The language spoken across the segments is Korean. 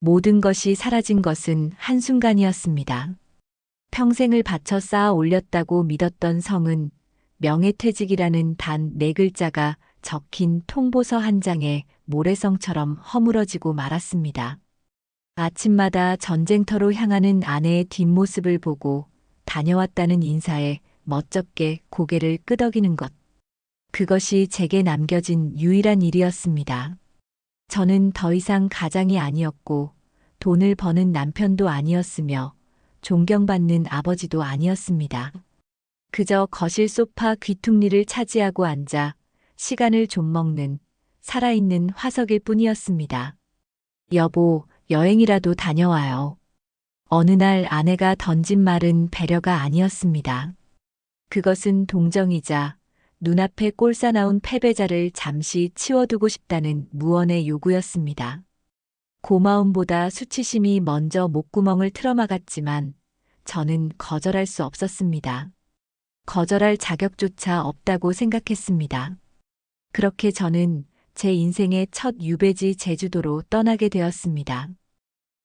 모든 것이 사라진 것은 한순간이었습니다. 평생을 바쳐 쌓아 올렸다고 믿었던 성은 명예퇴직이라는 단 4글자가 적힌 통보서 한 장에 모래성처럼 허물어지고 말았습니다. 아침마다 전쟁터로 향하는 아내의 뒷모습을 보고 다녀왔다는 인사에 멋쩍게 고개를 끄덕이는 것. 그것이 제게 남겨진 유일한 일이었습니다. 저는 더 이상 가장이 아니었고 돈을 버는 남편도 아니었으며 존경받는 아버지도 아니었습니다. 그저 거실 소파 귀퉁이를 차지하고 앉아 시간을 좀 먹는 살아있는 화석일 뿐이었습니다. 여보, 여행이라도 다녀와요. 어느 날 아내가 던진 말은 배려가 아니었습니다. 그것은 동정이자 눈앞에 꼴사나운 패배자를 잠시 치워두고 싶다는 무언의 요구였습니다. 고마움보다 수치심이 먼저 목구멍을 틀어막았지만 저는 거절할 수 없었습니다. 거절할 자격조차 없다고 생각했습니다. 그렇게 저는 제 인생의 첫 유배지 제주도로 떠나게 되었습니다.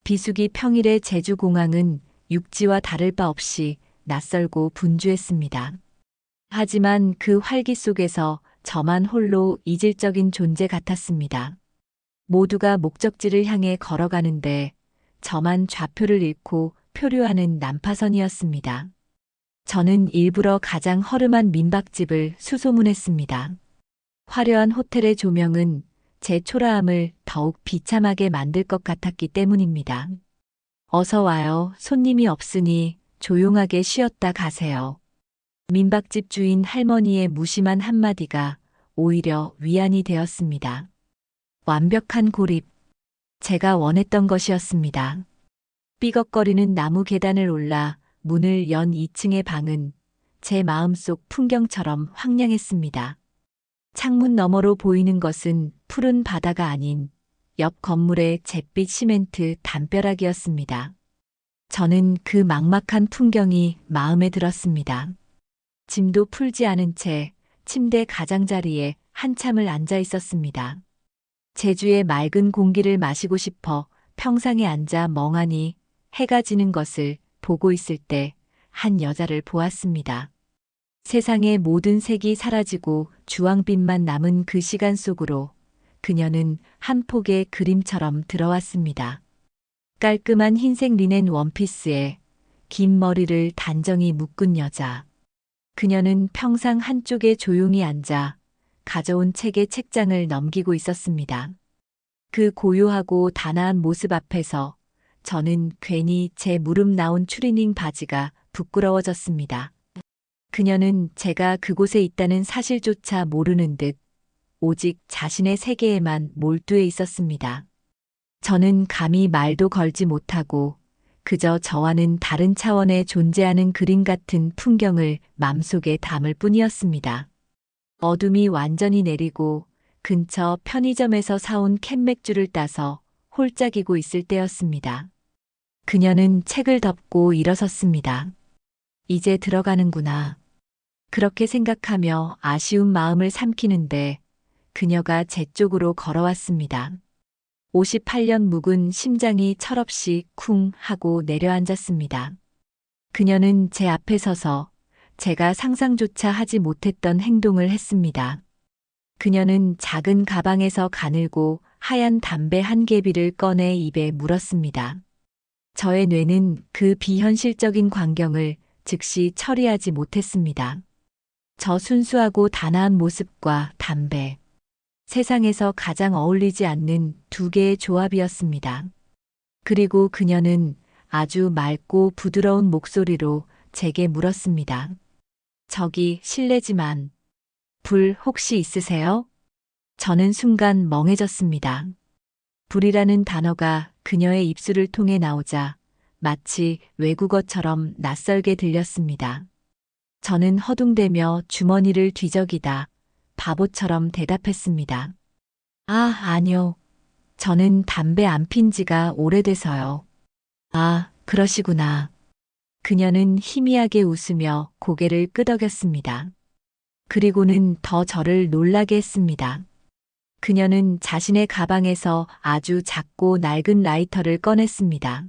비수기 평일의 제주공항은 육지와 다를 바 없이 낯설고 분주했습니다. 하지만 그 활기 속에서 저만 홀로 이질적인 존재 같았습니다. 모두가 목적지를 향해 걸어가는데 저만 좌표를 잃고 표류하는 난파선이었습니다. 저는 일부러 가장 허름한 민박집을 수소문했습니다. 화려한 호텔의 조명은 제 초라함을 더욱 비참하게 만들 것 같았기 때문입니다. 어서 와요. 손님이 없으니 조용하게 쉬었다 가세요. 민박집 주인 할머니의 무심한 한마디가 오히려 위안이 되었습니다. 완벽한 고립. 제가 원했던 것이었습니다. 삐걱거리는 나무 계단을 올라 문을 연 2층의 방은 제 마음속 풍경처럼 황량했습니다. 창문 너머로 보이는 것은 푸른 바다가 아닌 옆 건물의 잿빛 시멘트 담벼락이었습니다. 저는 그 막막한 풍경이 마음에 들었습니다. 짐도 풀지 않은 채 침대 가장자리에 한참을 앉아 있었습니다. 제주의 맑은 공기를 마시고 싶어 평상에 앉아 멍하니 해가 지는 것을 보고 있을 때 한 여자를 보았습니다. 세상의 모든 색이 사라지고 주황빛만 남은 그 시간 속으로 그녀는 한 폭의 그림처럼 들어왔습니다. 깔끔한 흰색 리넨 원피스에 긴 머리를 단정히 묶은 여자. 그녀는 평상 한쪽에 조용히 앉아 가져온 책의 책장을 넘기고 있었습니다. 그 고요하고 단아한 모습 앞에서 저는 괜히 제 무릎 나온 추리닝 바지가 부끄러워졌습니다. 그녀는 제가 그곳에 있다는 사실조차 모르는 듯 오직 자신의 세계에만 몰두해 있었습니다. 저는 감히 말도 걸지 못하고 그저 저와는 다른 차원에 존재하는 그림 같은 풍경을 맘속에 담을 뿐이었습니다. 어둠이 완전히 내리고 근처 편의점에서 사온 캔맥주를 따서 홀짝이고 있을 때였습니다. 그녀는 책을 덮고 일어섰습니다. 이제 들어가는구나. 그렇게 생각하며 아쉬운 마음을 삼키는데 그녀가 제 쪽으로 걸어왔습니다. 58년 묵은 심장이 철없이 쿵 하고 내려앉았습니다. 그녀는 제 앞에 서서 제가 상상조차 하지 못했던 행동을 했습니다. 그녀는 작은 가방에서 가늘고 하얀 담배 한 개비를 꺼내 입에 물었습니다. 저의 뇌는 그 비현실적인 광경을 즉시 처리하지 못했습니다. 저 순수하고 단아한 모습과 담배. 세상에서 가장 어울리지 않는 두 개의 조합이었습니다. 그리고 그녀는 아주 맑고 부드러운 목소리로 제게 물었습니다. 저기 실례지만 불 혹시 있으세요? 저는 순간 멍해졌습니다. 불이라는 단어가 그녀의 입술을 통해 나오자 마치 외국어처럼 낯설게 들렸습니다. 저는 허둥대며 주머니를 뒤적이다 바보처럼 대답했습니다. 아, 아니요. 저는 담배 안 핀 지가 오래돼서요. 아, 그러시구나. 그녀는 희미하게 웃으며 고개를 끄덕였습니다. 그리고는 더 저를 놀라게 했습니다. 그녀는 자신의 가방에서 아주 작고 낡은 라이터를 꺼냈습니다.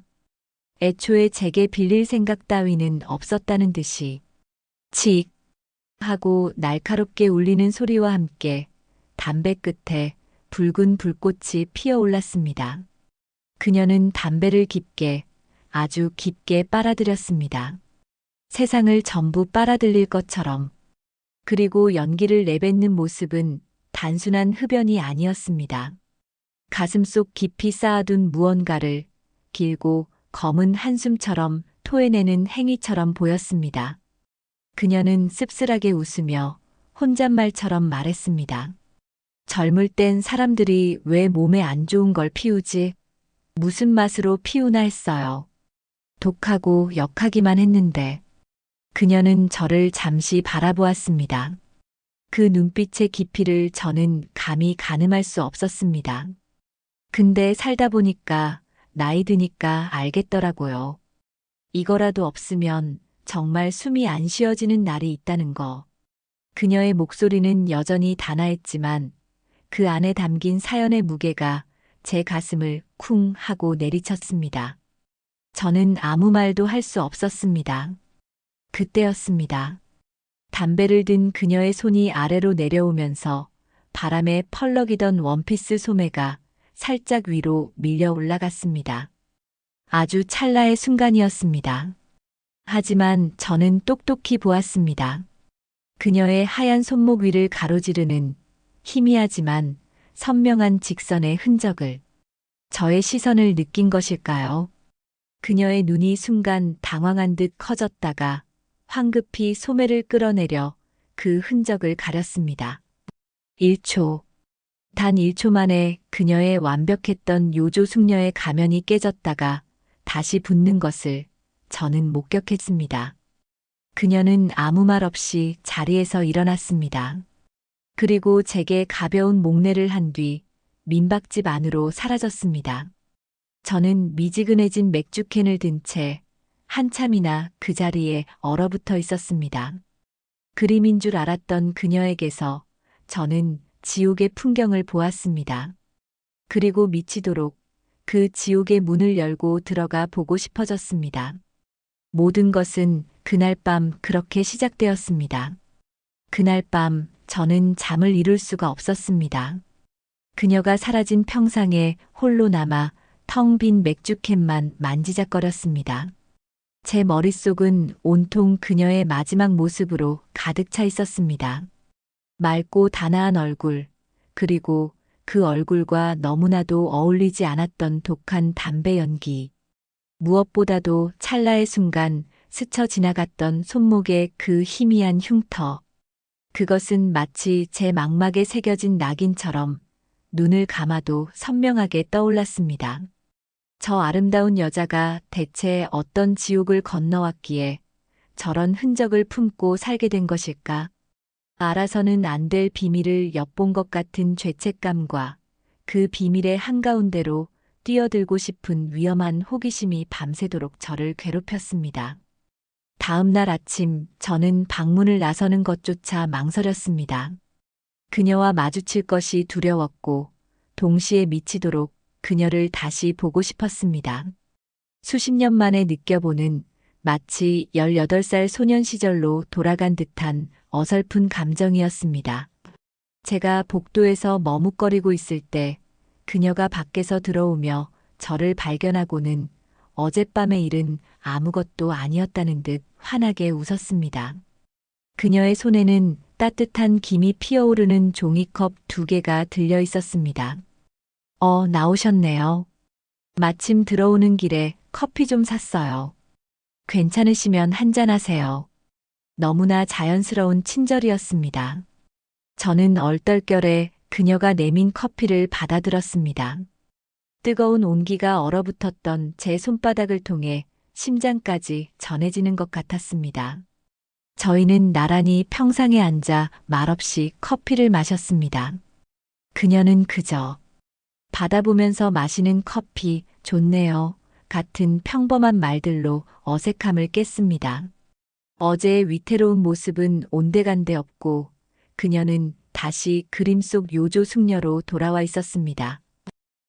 애초에 제게 빌릴 생각 따위는 없었다는 듯이 칙 하고 날카롭게 울리는 소리와 함께 담배 끝에 붉은 불꽃이 피어올랐습니다. 그녀는 담배를 깊게, 아주 깊게 빨아들였습니다. 세상을 전부 빨아들일 것처럼. 그리고 연기를 내뱉는 모습은 단순한 흡연이 아니었습니다. 가슴속 깊이 쌓아둔 무언가를 길고 검은 한숨처럼 토해내는 행위처럼 보였습니다. 그녀는 씁쓸하게 웃으며 혼잣말처럼 말했습니다. 젊을 땐 사람들이 왜 몸에 안 좋은 걸 피우지? 무슨 맛으로 피우나 했어요. 독하고 역하기만 했는데. 그녀는 저를 잠시 바라보았습니다. 그 눈빛의 깊이를 저는 감히 가늠할 수 없었습니다. 근데 살다 보니까, 나이 드니까 알겠더라고요. 이거라도 없으면 정말 숨이 안 쉬어지는 날이 있다는 거. 그녀의 목소리는 여전히 단아했지만 그 안에 담긴 사연의 무게가 제 가슴을 쿵 하고 내리쳤습니다. 저는 아무 말도 할 수 없었습니다. 그때였습니다. 담배를 든 그녀의 손이 아래로 내려오면서 바람에 펄럭이던 원피스 소매가 살짝 위로 밀려 올라갔습니다. 아주 찰나의 순간이었습니다. 하지만 저는 똑똑히 보았습니다. 그녀의 하얀 손목 위를 가로지르는 희미하지만 선명한 직선의 흔적을. 저의 시선을 느낀 것일까요? 그녀의 눈이 순간 당황한 듯 커졌다가 황급히 소매를 끌어내려 그 흔적을 가렸습니다. 1초. 단 1초 만에 그녀의 완벽했던 요조 숙녀의 가면이 깨졌다가 다시 붙는 것을 저는 목격했습니다. 그녀는 아무 말 없이 자리에서 일어났습니다. 그리고 제게 가벼운 목례를 한 뒤 민박집 안으로 사라졌습니다. 저는 미지근해진 맥주캔을 든 채 한참이나 그 자리에 얼어붙어 있었습니다. 그림인 줄 알았던 그녀에게서 저는 지옥의 풍경을 보았습니다. 그리고 미치도록 그 지옥의 문을 열고 들어가 보고 싶어졌습니다. 모든 것은 그날 밤 그렇게 시작되었습니다. 그날 밤 저는 잠을 이룰 수가 없었습니다. 그녀가 사라진 평상에 홀로 남아 텅 빈 맥주캔만 만지작거렸습니다. 제 머릿속은 온통 그녀의 마지막 모습으로 가득 차 있었습니다. 맑고 단아한 얼굴, 그리고 그 얼굴과 너무나도 어울리지 않았던 독한 담배 연기. 무엇보다도 찰나의 순간 스쳐 지나갔던 손목의 그 희미한 흉터. 그것은 마치 제 망막에 새겨진 낙인처럼 눈을 감아도 선명하게 떠올랐습니다. 저 아름다운 여자가 대체 어떤 지옥을 건너왔기에 저런 흔적을 품고 살게 된 것일까? 알아서는 안 될 비밀을 엿본 것 같은 죄책감과 그 비밀의 한가운데로 뛰어들고 싶은 위험한 호기심이 밤새도록 저를 괴롭혔습니다. 다음 날 아침 저는 방문을 나서는 것조차 망설였습니다. 그녀와 마주칠 것이 두려웠고 동시에 미치도록 그녀를 다시 보고 싶었습니다. 수십 년 만에 느껴보는 마치 18살 소년 시절로 돌아간 듯한 어설픈 감정이었습니다. 제가 복도에서 머뭇거리고 있을 때 그녀가 밖에서 들어오며 저를 발견하고는 어젯밤의 일은 아무것도 아니었다는 듯 환하게 웃었습니다. 그녀의 손에는 따뜻한 김이 피어오르는 종이컵 2개가 들려 있었습니다. 나오셨네요. 마침 들어오는 길에 커피 좀 샀어요. 괜찮으시면 한잔하세요. 너무나 자연스러운 친절이었습니다. 저는 얼떨결에 그녀가 내민 커피를 받아들었습니다. 뜨거운 온기가 얼어붙었던 제 손바닥을 통해 심장까지 전해지는 것 같았습니다. 저희는 나란히 평상에 앉아 말없이 커피를 마셨습니다. 그녀는 그저 받아보면서 마시는 커피 좋네요. 같은 평범한 말들로 어색함을 깼습니다. 어제의 위태로운 모습은 온데간데 없고 그녀는 다시 그림 속 요조 숙녀로 돌아와 있었습니다.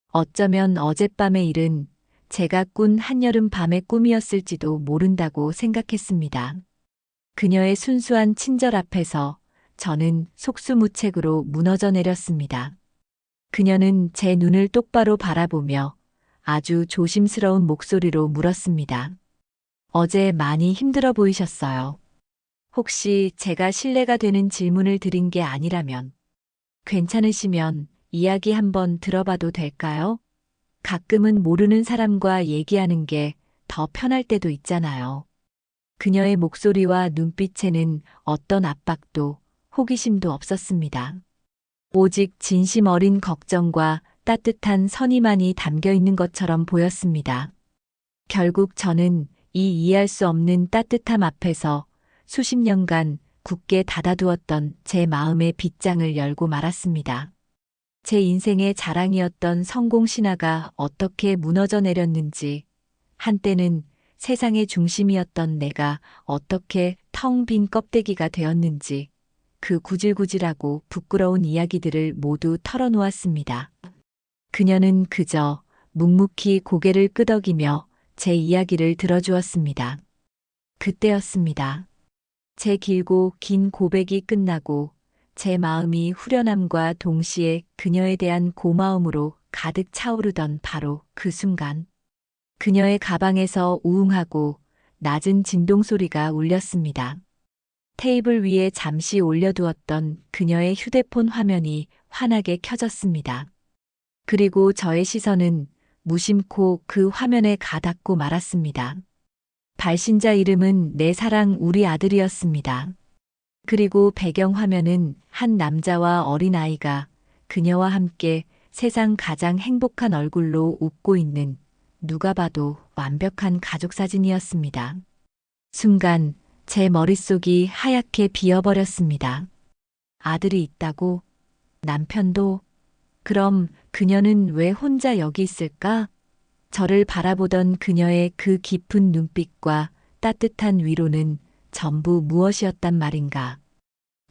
어쩌면 어젯밤의 일은 제가 꾼 한여름 밤의 꿈이었을지도 모른다고 생각했습니다. 그녀의 순수한 친절 앞에서 저는 속수무책으로 무너져 내렸습니다. 그녀는 제 눈을 똑바로 바라보며 아주 조심스러운 목소리로 물었습니다. 어제 많이 힘들어 보이셨어요. 혹시 제가 신뢰가 되는 질문을 드린 게 아니라면 괜찮으시면 이야기 한번 들어봐도 될까요? 가끔은 모르는 사람과 얘기하는 게 더 편할 때도 있잖아요. 그녀의 목소리와 눈빛에는 어떤 압박도 호기심도 없었습니다. 오직 진심 어린 걱정과 따뜻한 선의만이 담겨 있는 것처럼 보였습니다. 결국 저는 이 이해할 수 없는 따뜻함 앞에서 수십 년간 굳게 닫아두었던 제 마음의 빗장을 열고 말았습니다. 제 인생의 자랑이었던 성공 신화가 어떻게 무너져 내렸는지, 한때는 세상의 중심이었던 내가 어떻게 텅 빈 껍데기가 되었는지, 그 구질구질하고 부끄러운 이야기들을 모두 털어놓았습니다. 그녀는 그저 묵묵히 고개를 끄덕이며 제 이야기를 들어주었습니다. 그때였습니다. 제 길고 긴 고백이 끝나고 제 마음이 후련함과 동시에 그녀에 대한 고마움으로 가득 차오르던 바로 그 순간, 그녀의 가방에서 우웅하고 낮은 진동 소리가 울렸습니다. 테이블 위에 잠시 올려두었던 그녀의 휴대폰 화면이 환하게 켜졌습니다. 그리고 저의 시선은 무심코 그 화면에 가닿고 말았습니다. 발신자 이름은 내 사랑 우리 아들이었습니다. 그리고 배경화면은 한 남자와 어린아이가 그녀와 함께 세상 가장 행복한 얼굴로 웃고 있는 누가 봐도 완벽한 가족사진이었습니다. 순간 제 머릿속이 하얗게 비어버렸습니다. 아들이 있다고? 남편도? 그럼 그녀는 왜 혼자 여기 있을까? 저를 바라보던 그녀의 그 깊은 눈빛과 따뜻한 위로는 전부 무엇이었단 말인가.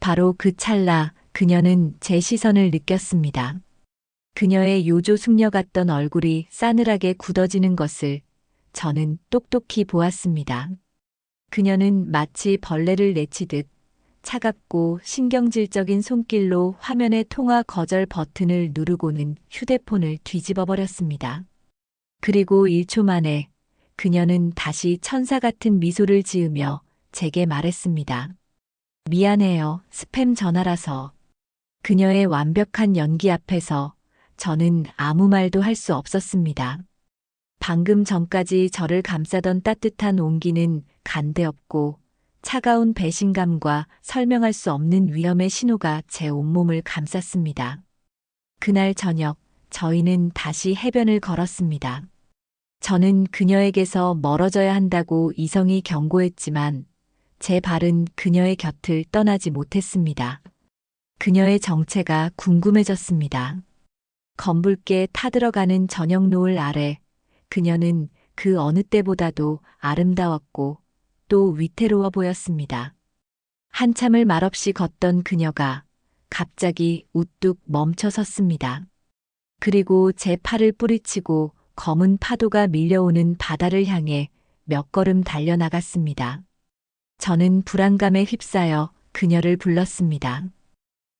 바로 그 찰나 그녀는 제 시선을 느꼈습니다. 그녀의 요조 숙녀 같던 얼굴이 싸늘하게 굳어지는 것을 저는 똑똑히 보았습니다. 그녀는 마치 벌레를 내치듯 차갑고 신경질적인 손길로 화면의 통화 거절 버튼을 누르고는 휴대폰을 뒤집어 버렸습니다. 그리고 1초 만에 그녀는 다시 천사 같은 미소를 지으며 제게 말했습니다. 미안해요. 스팸 전화라서. 그녀의 완벽한 연기 앞에서 저는 아무 말도 할 수 없었습니다. 방금 전까지 저를 감싸던 따뜻한 온기는 간데없고 차가운 배신감과 설명할 수 없는 위험의 신호가 제 온몸을 감쌌습니다. 그날 저녁 저희는 다시 해변을 걸었습니다. 저는 그녀에게서 멀어져야 한다고 이성이 경고했지만 제 발은 그녀의 곁을 떠나지 못했습니다. 그녀의 정체가 궁금해졌습니다. 검붉게 타들어가는 저녁 노을 아래 그녀는 그 어느 때보다도 아름다웠고 또 위태로워 보였습니다. 한참을 말없이 걷던 그녀가 갑자기 우뚝 멈춰 섰습니다. 그리고 제 팔을 뿌리치고 검은 파도가 밀려오는 바다를 향해 몇 걸음 달려나갔습니다. 저는 불안감에 휩싸여 그녀를 불렀습니다.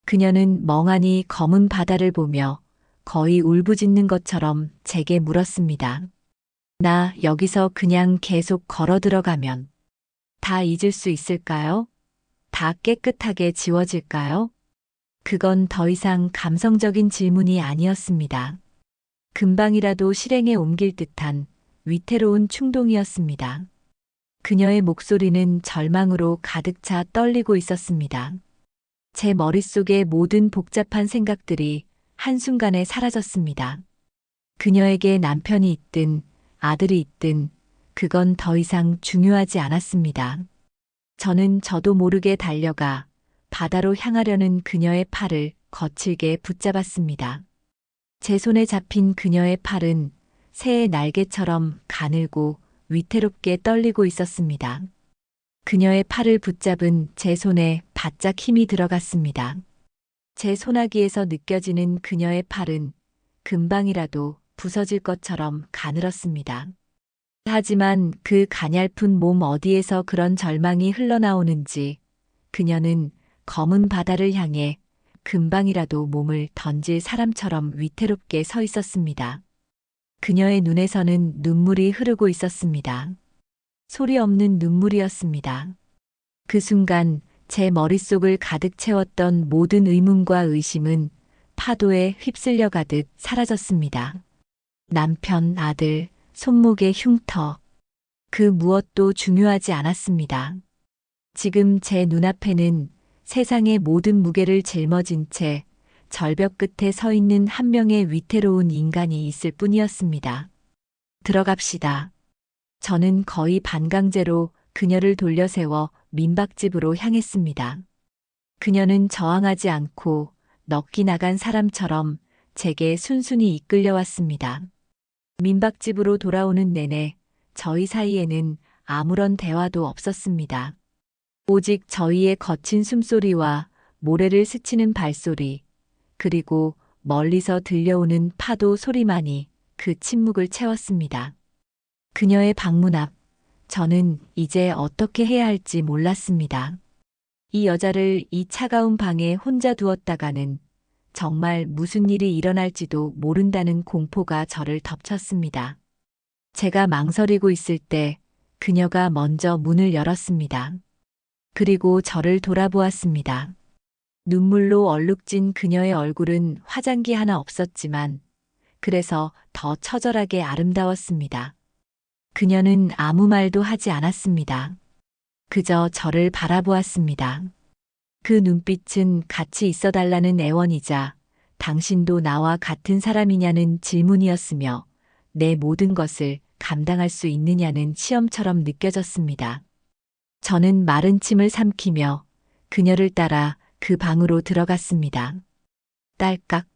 그녀는 멍하니 검은 바다를 보며 거의 울부짖는 것처럼 제게 물었습니다. 나 여기서 그냥 계속 걸어 들어가면 다 잊을 수 있을까요? 다 깨끗하게 지워질까요? 그건 더 이상 감성적인 질문이 아니었습니다. 금방이라도 실행에 옮길 듯한 위태로운 충동이었습니다. 그녀의 목소리는 절망으로 가득 차 떨리고 있었습니다. 제 머릿속의 모든 복잡한 생각들이 한순간에 사라졌습니다. 그녀에게 남편이 있든 아들이 있든 그건 더 이상 중요하지 않았습니다. 저는 저도 모르게 달려가 바다로 향하려는 그녀의 팔을 거칠게 붙잡았습니다. 제 손에 잡힌 그녀의 팔은 새의 날개처럼 가늘고 위태롭게 떨리고 있었습니다. 그녀의 팔을 붙잡은 제 손에 바짝 힘이 들어갔습니다. 제 소나기에서 느껴지는 그녀의 팔은 금방이라도 부서질 것처럼 가늘었습니다. 하지만 그 가냘픈 몸 어디에서 그런 절망이 흘러나오는지 그녀는 검은 바다를 향해 금방이라도 몸을 던질 사람처럼 위태롭게 서 있었습니다. 그녀의 눈에서는 눈물이 흐르고 있었습니다. 소리 없는 눈물이었습니다. 그 순간 제 머릿속을 가득 채웠던 모든 의문과 의심은 파도에 휩쓸려 가듯 사라졌습니다. 남편, 아들, 손목의 흉터. 그 무엇도 중요하지 않았습니다. 지금 제 눈앞에는 세상의 모든 무게를 짊어진 채 절벽 끝에 서 있는 한 명의 위태로운 인간이 있을 뿐이었습니다. 들어갑시다. 저는 거의 반강제로 그녀를 돌려세워 민박집으로 향했습니다. 그녀는 저항하지 않고 넋이 나간 사람처럼 제게 순순히 이끌려왔습니다. 민박집으로 돌아오는 내내 저희 사이에는 아무런 대화도 없었습니다. 오직 저희의 거친 숨소리와 모래를 스치는 발소리, 그리고 멀리서 들려오는 파도 소리만이 그 침묵을 채웠습니다. 그녀의 방문 앞, 저는 이제 어떻게 해야 할지 몰랐습니다. 이 여자를 이 차가운 방에 혼자 두었다가는 정말 무슨 일이 일어날지도 모른다는 공포가 저를 덮쳤습니다. 제가 망설이고 있을 때 그녀가 먼저 문을 열었습니다. 그리고 저를 돌아보았습니다. 눈물로 얼룩진 그녀의 얼굴은 화장기 하나 없었지만 그래서 더 처절하게 아름다웠습니다. 그녀는 아무 말도 하지 않았습니다. 그저 저를 바라보았습니다. 그 눈빛은 같이 있어달라는 애원이자 당신도 나와 같은 사람이냐는 질문이었으며 내 모든 것을 감당할 수 있느냐는 시험처럼 느껴졌습니다. 저는 마른 침을 삼키며 그녀를 따라 그 방으로 들어갔습니다. 딸깍.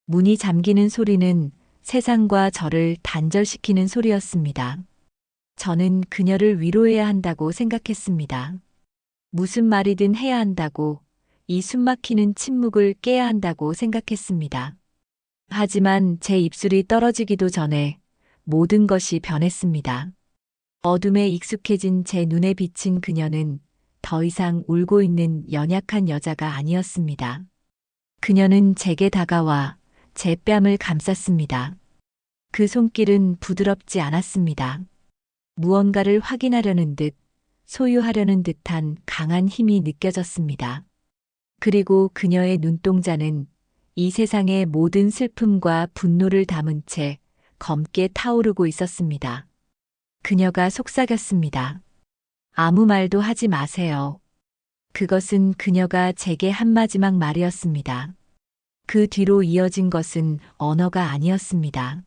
문이 잠기는 소리는 세상과 저를 단절시키는 소리였습니다. 저는 그녀를 위로해야 한다고 생각했습니다. 무슨 말이든 해야 한다고, 이 숨막히는 침묵을 깨야 한다고 생각했습니다. 하지만 제 입술이 떨어지기도 전에 모든 것이 변했습니다. 어둠에 익숙해진 제 눈에 비친 그녀는 더 이상 울고 있는 연약한 여자가 아니었습니다. 그녀는 제게 다가와 제 뺨을 감쌌습니다. 그 손길은 부드럽지 않았습니다. 무언가를 확인하려는 듯, 소유하려는 듯한 강한 힘이 느껴졌습니다. 그리고 그녀의 눈동자는 이 세상의 모든 슬픔과 분노를 담은 채 검게 타오르고 있었습니다. 그녀가 속삭였습니다. 아무 말도 하지 마세요. 그것은 그녀가 제게 한 마지막 말이었습니다. 그 뒤로 이어진 것은 언어가 아니었습니다.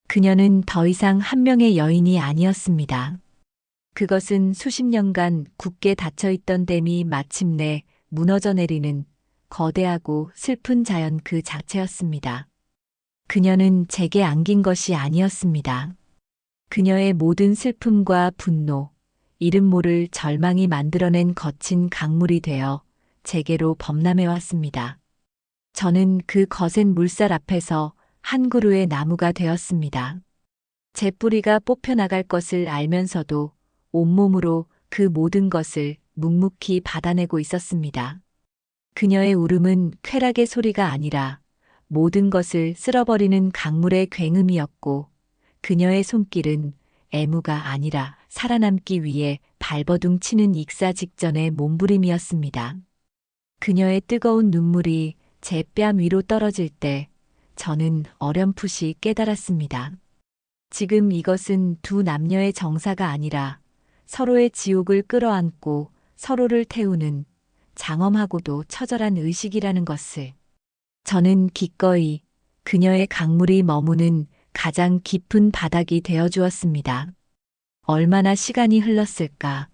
그녀는 더 이상 한 명의 여인이 아니었습니다. 그것은 수십 년간 굳게 닫혀있던 댐이 마침내 무너져 내리는 거대하고 슬픈 자연 그 자체였습니다. 그녀는 제게 안긴 것이 아니었습니다. 그녀의 모든 슬픔과 분노, 이름 모를 절망이 만들어낸 거친 강물이 되어 제게로 범람해 왔습니다. 저는 그 거센 물살 앞에서 한 그루의 나무가 되었습니다. 제 뿌리가 뽑혀나갈 것을 알면서도 온몸으로 그 모든 것을 묵묵히 받아내고 있었습니다. 그녀의 울음은 쾌락의 소리가 아니라 모든 것을 쓸어버리는 강물의 굉음이었고 그녀의 손길은 애무가 아니라 살아남기 위해 발버둥 치는 익사 직전의 몸부림이었습니다. 그녀의 뜨거운 눈물이 제 뺨 위로 떨어질 때 저는 어렴풋이 깨달았습니다. 지금 이것은 두 남녀의 정사가 아니라 서로의 지옥을 끌어안고 서로를 태우는 장엄하고도 처절한 의식이라는 것을. 저는 기꺼이 그녀의 강물이 머무는 가장 깊은 바닥이 되어주었습니다. 얼마나 시간이 흘렀을까.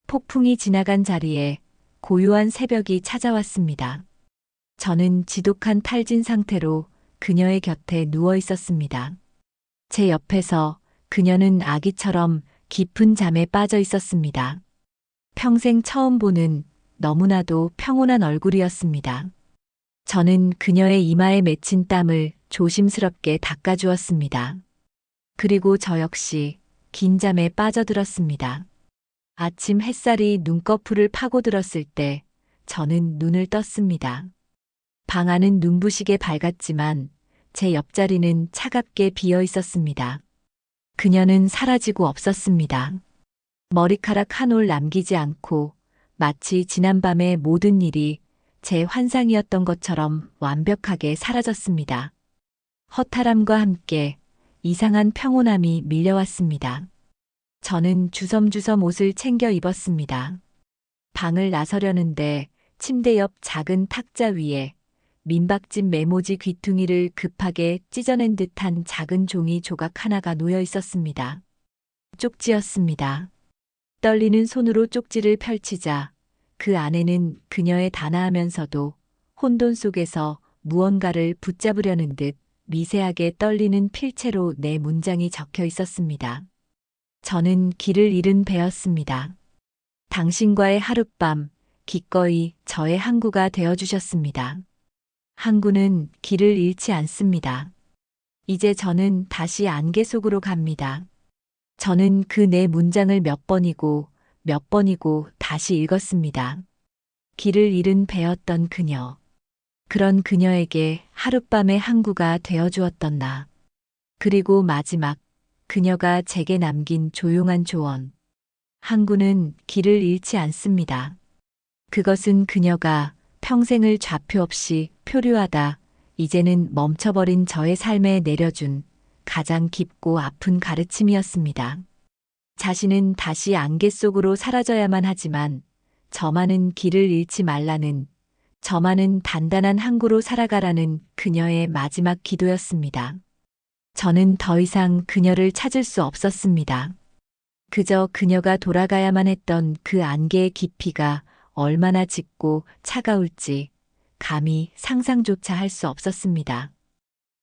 폭풍이 지나간 자리에 고요한 새벽이 찾아왔습니다. 저는 지독한 탈진 상태로 그녀의 곁에 누워 있었습니다. 제 옆에서 그녀는 아기처럼 깊은 잠에 빠져 있었습니다. 평생 처음 보는 너무나도 평온한 얼굴이었습니다. 저는 그녀의 이마에 맺힌 땀을 조심스럽게 닦아주었습니다. 그리고 저 역시 긴 잠에 빠져들었습니다. 아침 햇살이 눈꺼풀을 파고들었을 때 저는 눈을 떴습니다. 방 안은 눈부시게 밝았지만 제 옆자리는 차갑게 비어 있었습니다. 그녀는 사라지고 없었습니다. 머리카락 한 올 남기지 않고 마치 지난밤의 모든 일이 제 환상이었던 것처럼 완벽하게 사라졌습니다. 허탈함과 함께 이상한 평온함이 밀려왔습니다. 저는 주섬주섬 옷을 챙겨 입었습니다. 방을 나서려는데 침대 옆 작은 탁자 위에 민박집 메모지 귀퉁이를 급하게 찢어낸 듯한 작은 종이 조각 하나가 놓여 있었습니다. 쪽지였습니다. 떨리는 손으로 쪽지를 펼치자 그 안에는 그녀의 단아하면서도 혼돈 속에서 무언가를 붙잡으려는 듯 미세하게 떨리는 필체로 내 문장이 적혀 있었습니다. 저는 길을 잃은 배였습니다. 당신과의 하룻밤, 기꺼이 저의 항구가 되어주셨습니다. 항구는 길을 잃지 않습니다. 이제 저는 다시 안개 속으로 갑니다. 저는 그 네 문장을 몇 번이고 다시 읽었습니다. 길을 잃은 배였던 그녀. 그런 그녀에게 하룻밤의 항구가 되어주었던 나. 그리고 마지막, 그녀가 제게 남긴 조용한 조언. 항구는 길을 잃지 않습니다. 그것은 그녀가 평생을 좌표 없이 표류하다 이제는 멈춰버린 저의 삶에 내려준 가장 깊고 아픈 가르침이었습니다. 자신은 다시 안개 속으로 사라져야만 하지만 저만은 길을 잃지 말라는, 저만은 단단한 항구로 살아가라는 그녀의 마지막 기도였습니다. 저는 더 이상 그녀를 찾을 수 없었습니다. 그저 그녀가 돌아가야만 했던 그 안개의 깊이가 얼마나 짙고 차가울지 감히 상상조차 할 수 없었습니다.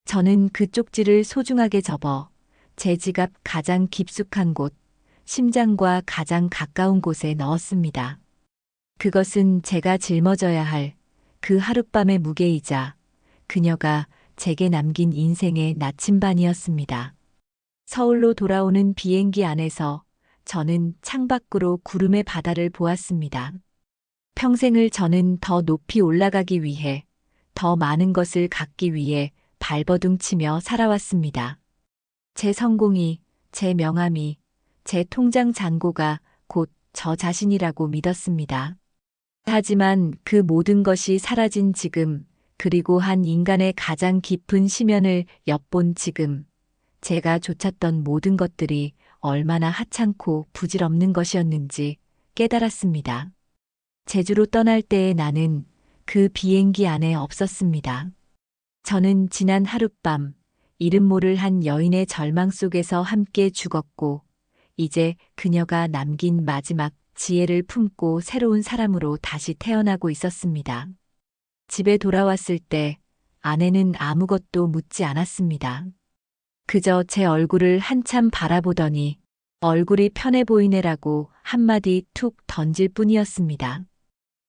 저는 그 쪽지를 소중하게 접어 제 지갑 가장 깊숙한 곳, 심장과 가장 가까운 곳에 넣었습니다. 그것은 제가 짊어져야 할 그 하룻밤의 무게이자 그녀가 제게 남긴 인생의 나침반이었습니다. 서울로 돌아오는 비행기 안에서 저는 창밖으로 구름의 바다를 보았습니다. 평생을 저는 더 높이 올라가기 위해, 더 많은 것을 갖기 위해 발버둥치며 살아왔습니다. 제 성공이, 제 명함이, 제 통장 잔고가 곧 저 자신이라고 믿었습니다. 하지만 그 모든 것이 사라진 지금, 그리고 한 인간의 가장 깊은 심연을 엿본 지금, 제가 좇았던 모든 것들이 얼마나 하찮고 부질없는 것이었는지 깨달았습니다. 제주로 떠날 때의 나는 그 비행기 안에 없었습니다. 저는 지난 하룻밤, 이름 모를 한 여인의 절망 속에서 함께 죽었고, 이제 그녀가 남긴 마지막 지혜를 품고 새로운 사람으로 다시 태어나고 있었습니다. 집에 돌아왔을 때 아내는 아무것도 묻지 않았습니다. 그저 제 얼굴을 한참 바라보더니 얼굴이 편해 보이네라고 한마디 툭 던질 뿐이었습니다.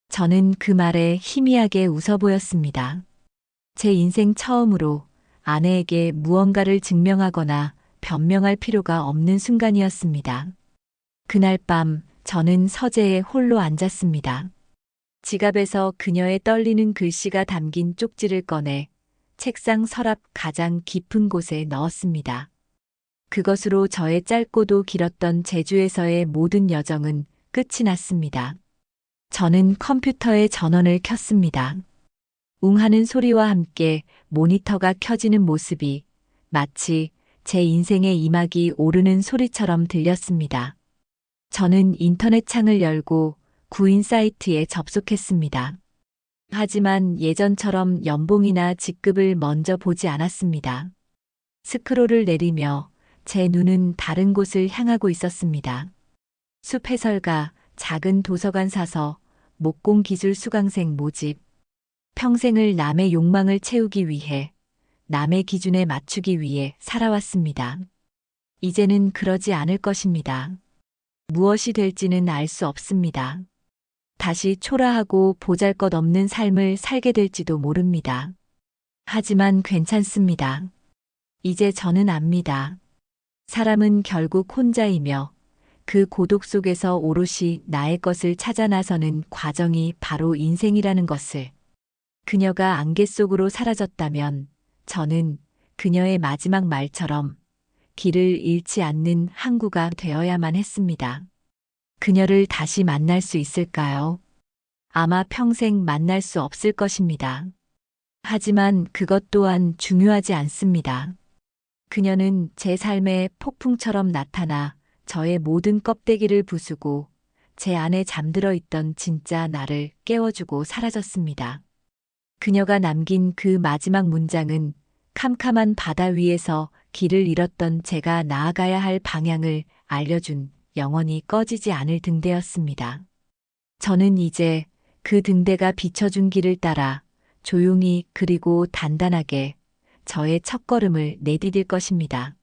저는 그 말에 희미하게 웃어 보였습니다. 제 인생 처음으로 아내에게 무언가를 증명하거나 변명할 필요가 없는 순간이었습니다. 그날 밤 저는 서재에 홀로 앉았습니다. 지갑에서 그녀의 떨리는 글씨가 담긴 쪽지를 꺼내 책상 서랍 가장 깊은 곳에 넣었습니다. 그것으로 저의 짧고도 길었던 제주에서의 모든 여정은 끝이 났습니다. 저는 컴퓨터의 전원을 켰습니다. 웅하는 소리와 함께 모니터가 켜지는 모습이 마치 제 인생의 이막이 오르는 소리처럼 들렸습니다. 저는 인터넷 창을 열고 구인 사이트에 접속했습니다. 하지만 예전처럼 연봉이나 직급을 먼저 보지 않았습니다. 스크롤을 내리며 제 눈은 다른 곳을 향하고 있었습니다. 숲 해설가, 작은 도서관 사서, 목공 기술 수강생 모집. 평생을 남의 욕망을 채우기 위해, 남의 기준에 맞추기 위해 살아왔습니다. 이제는 그러지 않을 것입니다. 무엇이 될지는 알 수 없습니다. 다시 초라하고 보잘것없는 삶을 살게 될지도 모릅니다. 하지만 괜찮습니다. 이제 저는 압니다. 사람은 결국 혼자이며 그 고독 속에서 오롯이 나의 것을 찾아 나서는 과정이 바로 인생이라는 것을. 그녀가 안개 속으로 사라졌다면 저는 그녀의 마지막 말처럼 길을 잃지 않는 항구가 되어야만 했습니다. 그녀를 다시 만날 수 있을까요? 아마 평생 만날 수 없을 것입니다. 하지만 그것 또한 중요하지 않습니다. 그녀는 제 삶에 폭풍처럼 나타나 저의 모든 껍데기를 부수고 제 안에 잠들어 있던 진짜 나를 깨워주고 사라졌습니다. 그녀가 남긴 그 마지막 문장은 캄캄한 바다 위에서 길을 잃었던 제가 나아가야 할 방향을 알려준 영원히 꺼지지 않을 등대였습니다. 저는 이제 그 등대가 비춰준 길을 따라 조용히 그리고 단단하게 저의 첫걸음을 내디딜 것입니다.